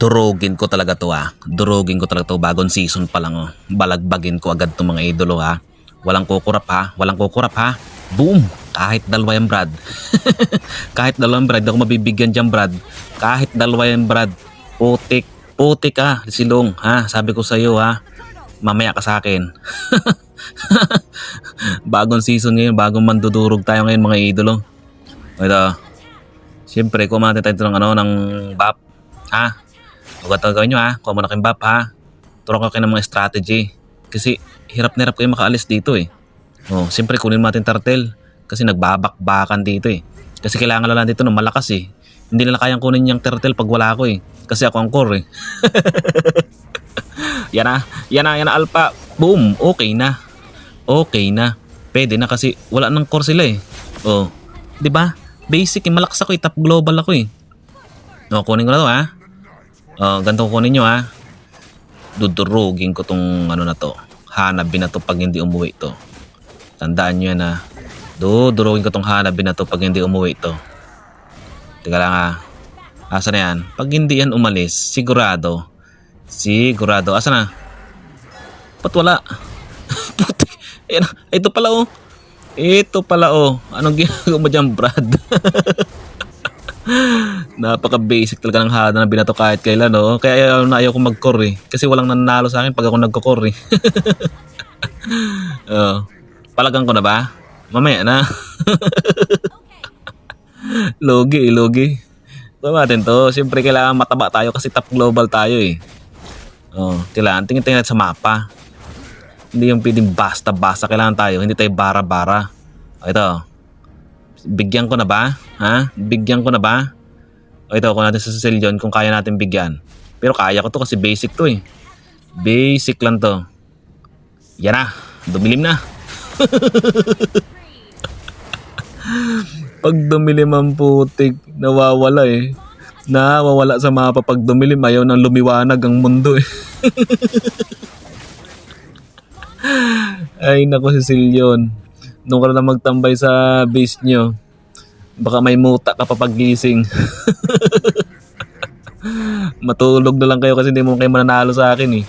Durugin ko talaga to Durugin ko talaga to bagong season pa lang Balagbagin ko agad to mga idolo Walang kukurap Walang kukurap Boom! Kahit dalawa yan Brad. Kahit dalawa yan Brad. Ako mabibigyan dyan Brad. Kahit dalawa yan Brad. Putik. Putik silong Sabi ko sa'yo Mamaya ka sa akin. Bagong season ngayon. Bagong mandudurog tayo ngayon mga idolo. Ito. Siyempre kumante tayo ng ng buff. Huwag ito gawin nyo Kuha mo na kayong buff Turuan ko kayo ng mga strategy. Kasi hirap na hirap kayo makaalis dito siyempre kunin mo natin turtle. Kasi nagbabakbakan dito Kasi kailangan lang dito ng malakas Hindi nila kayang kunin yung turtle pag wala ako Kasi ako ang core Yan na alpha. Boom. Okay na. Pwede na kasi wala nang core sila diba? Basic malakas ako top global ako kunin ko na to ganito kunin nyo Dudurugin ko tong na to. Hanapin na to pag hindi umuwi to. Tandaan nyo yan Dudurugin ko tong hanapin na to pag hindi umuwi to. Teka lang asa na yan? Pag hindi yan umalis, sigurado. Asa na? Ba't wala? Putik. Ayan, ito pala Anong ginagawa mo dyan Brad? Napaka basic talaga ng hada na binato kahit kailan Kaya ayaw ko mag-core Kasi walang nanalo sa akin pag ako nagko-core Palagang ko na ba? Mamaya na. Logi. Gawin natin to. Siyempre kailangan mataba tayo kasi top global tayo kailangan tingin natin sa mapa. Hindi yung pwedeng basta-basta. Kailangan tayo. Hindi tayo bara-bara. Ito. Bigyan ko na ba? Bigyan ko na ba? Ito, kung natin sa Cecilion kung kaya natin bigyan. Pero kaya ko to kasi basic to Basic lang to. Yan na. Dumilim na. Pag dumilim ang putik, nawawala Nawawala sa mapa pag dumilim. Ayaw nang lumiwanag ang mundo Ay nako Cecilion. Nung ka na magtambay sa base nyo, baka may muta ka pa pagising. Matulog na lang kayo kasi hindi mo kayo mananalo sa akin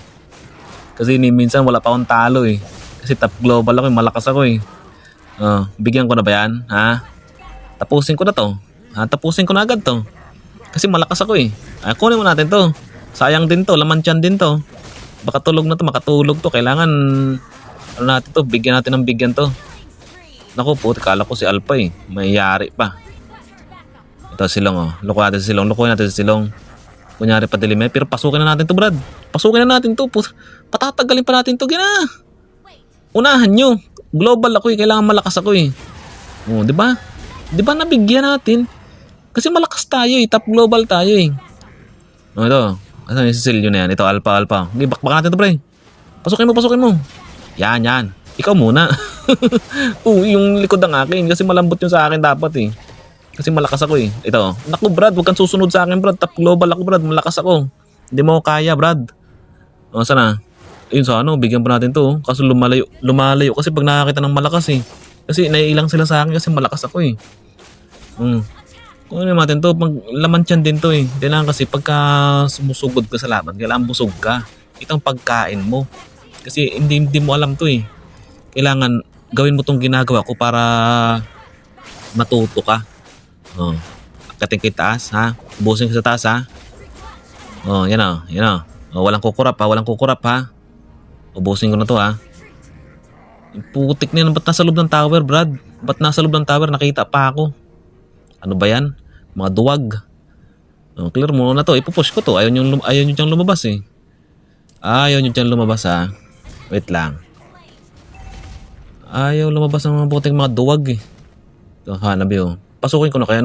Kasi minsan wala pa akong talo Kasi top global ako malakas ako bigyan ko na ba yan? Tapusin ko na to. Tapusin ko na agad to. Kasi malakas ako kunin mo natin to. Sayang din to, laman tiyan din to. Baka tulog na to, makatulog to. Kailangan natin to, bigyan natin ng bigyan to. Naku puti, kala ko si Alpha mayayari pa. Ito silong Lukuhin natin si silong. Kunyari pa dilim pero pasukin na natin to Brad. Pasukin na natin to. Patatagalin pa natin to. Unahan nyo. Global ako kailangan malakas ako di ba? Di ba nabigyan natin? Kasi malakas tayo top global tayo ito. Asan yung Cecilio na yan? Ito alpha. Okay, bakbak natin to pre. Pasukin mo. Yan. Ikaw muna. Yung likod ng akin. Kasi malambot yung sa akin dapat Kasi malakas ako Ito. Naku Brad, huwag kang susunod sa akin Brad. Top global ako Brad. Malakas ako. Hindi mo kaya Brad. Sana? Ayun sa bigyan pa natin to. Kaso lumalayo kasi pag nakakita ng malakas Kasi naiilang sila sa akin kasi malakas ako Kung ano natin to, pag laman tiyan din to Kailangan kasi pagka sumusugod ka sa laban, kailangan busog ka. Itong pagkain mo. Kasi hindi mo alam to Kailangan gawin mo tong ginagawa ko para matuto ka. Akating kay taas Busin ka sa taas yan walang kukurap Ubusin ko na to Putik na yan. Ba't nasa loob ng tower Brad? Ba't nasa loob ng tower? Nakita pa ako. Ano ba yan? Mga duwag. Clear mo na to. Ipupush ko to. Ayaw nyo diyang lumabas Ayaw nyo diyang lumabas Wait lang. Ayaw lumabas ng mga puting mga duwag Hanap Pasukin ko na kaya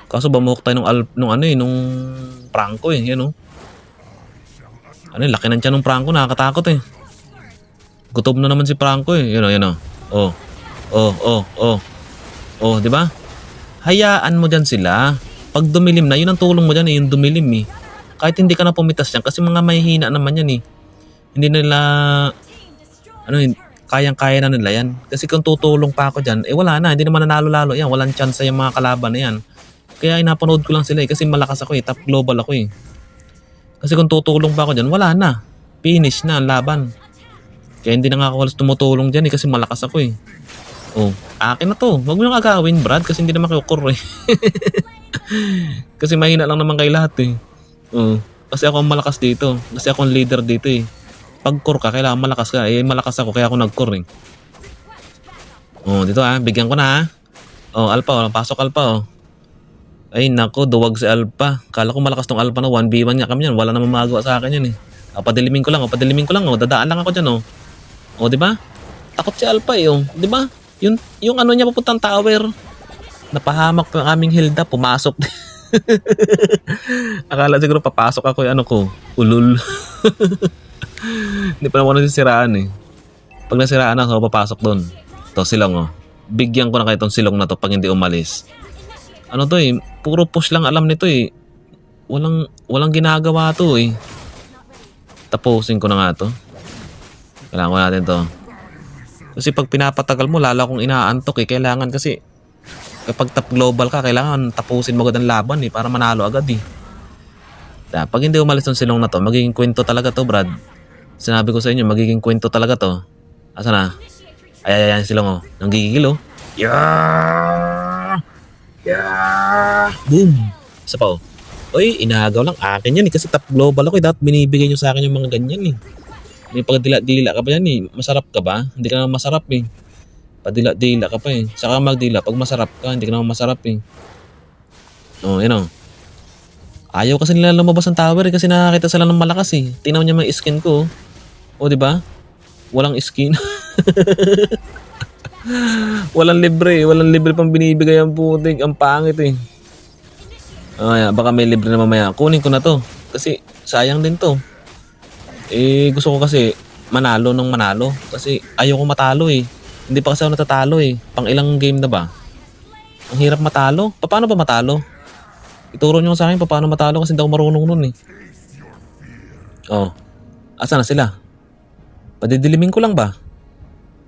Kaso bamuhok tayo nung Franco yan laki ng tiyan ng Franco. Nakakatakot Gutom na naman si Franco yan di ba? Hayaan mo dyan sila. Pag dumilim na, yun ang tulong mo dyan yung dumilim Kahit hindi ka na pumitas dyan kasi mga mahihina naman yan Hindi nila kayang-kaya na nila yan. Kasi kung tutulong pa ako dyan, wala na. Hindi naman nanalo-lalo yan. Walang chance yung mga kalaban na yan. Kaya inapanood ko lang sila kasi malakas ako top global ako Kasi kung tutulong pa ako dyan, wala na. Finish na ang laban. Kaya hindi na nga ako halos tumutulong dyan kasi malakas ako eh. Oh, akin na to. Huwag mo nang agawin, Brad, kasi hindi naman kayo core eh. Kasi mahina lang naman kayo lahat eh. Oh, kasi ako ang malakas dito. Kasi ako ang leader dito eh. Pag core ka, kailangan malakas ka. Eh, malakas ako, kaya ako nag-core eh. Oh, dito bigyan ko na Oh, Alpha, pasok Alpha oh. Ay nako, duwag si Alpha. Kala ko malakas tong Alpha na 1v1 niya kami yan. Wala namang magawa sa akin yan eh. Padilimin ko lang Dadaan lang ako dyan oh. Oh, di ba? Takot si Alpha eh oh. Di ba? Yung ano niya papuntang tower. Napahamak ko yung aming Hilda, pumasok. Akala siguro papasok ako yung ano ko. Ulul. Hindi pa naman ako nasisiraan eh. Pag nasiraan ako, papasok doon. To silong oh. Bigyan ko na kayo tong silong na to pag hindi umalis. Ano to eh, puro push lang alam nito eh. Walang ginagawa to eh. Tapusin ko na nga to. Kailangan ko natin to. Kasi pag pinapatagal mo, lalo akong inaantok eh. Kailangan kasi, kapag top global ka, kailangan tapusin mo agad ang laban eh, para manalo agad eh. Pag hindi umalis tong silong na to, magiging kwento talaga to, Brad. Sinabi ko sa inyo, magiging kwento talaga to. Asa na? Ay, silong oh. Nanggigigil oh. Yeah! Yeah! Boom! Isa pa oh. Uy, inagaw lang. Akin yan eh. Kasi top global ako eh. Dapat binibigay nyo sa akin yung mga ganyan eh. May pagdila-dila ka pa yan eh. Masarap ka ba? Hindi ka naman masarap eh. Padila-dila ka pa eh. Saka magdila. Pag masarap ka, hindi ka naman masarap eh. Oh, yun oh. Ayaw kasi nila lumabas ng tower eh. Kasi nakakita sila ng malakas eh. Tingnan niya mga skin ko oh. Oh, diba? Walang skin. Walang libre pang binibigay ang putik. Ang pangit eh. Baka may libre na mamaya. Kunin ko na to. Kasi sayang din to. Eh, gusto ko kasi manalo ng manalo. Kasi ayaw ko matalo eh. Hindi pa kasi ako natatalo eh. Pang ilang game na ba? Ang hirap matalo. Paano ba matalo? Ituro nyo sa akin paano matalo kasi hindi ako marunong nun eh. Oh. Asa na sila? Padidilimin ko lang ba?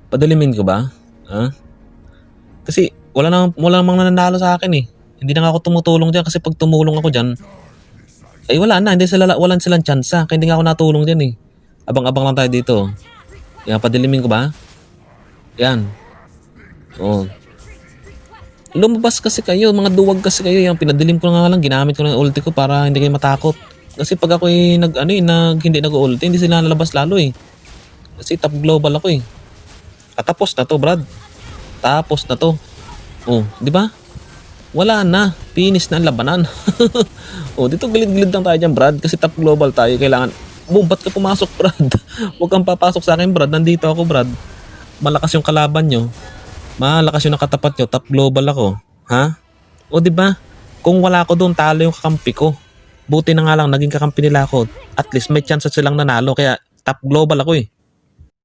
Padilimin ko ba? Ha? Kasi wala namang nananalo sa akin eh. Hindi na nga ako tumutulong dyan kasi pag tumulong ako dyan, ay wala na. Walang silang chance kaya hindi nga ako natulong dyan eh. Abang-abang lang tayo dito. Yan, padilimin ko ba? Yan. Oh. Lumabas kasi kayo, mga duwag kasi kayo. Yung pinadilim ko nga lang, ginamit ko ng ulti ko para hindi kayo matakot. Kasi pag ako hindi nag-ulti, hindi sila nalabas lalo eh. Kasi top global ako eh. Tapos na to, Brad. Tapos na to. Oh, di ba? Wala na. Finish na ang labanan. Oh, dito gilid-gilid lang tayo dyan, Brad. Kasi top global tayo. Kailangan, ba't ka pumasok, Brad? Huwag kang papasok sa akin, Brad. Nandito ako, Brad. Malakas yung kalaban nyo. Malakas yung nakatapat nyo. Top global ako. Ha? O, di ba? Kung wala ko doon, talo yung kakampi ko. Buti na nga lang, naging kakampi nila ako. At least may chance silang nanalo. Kaya top global ako eh.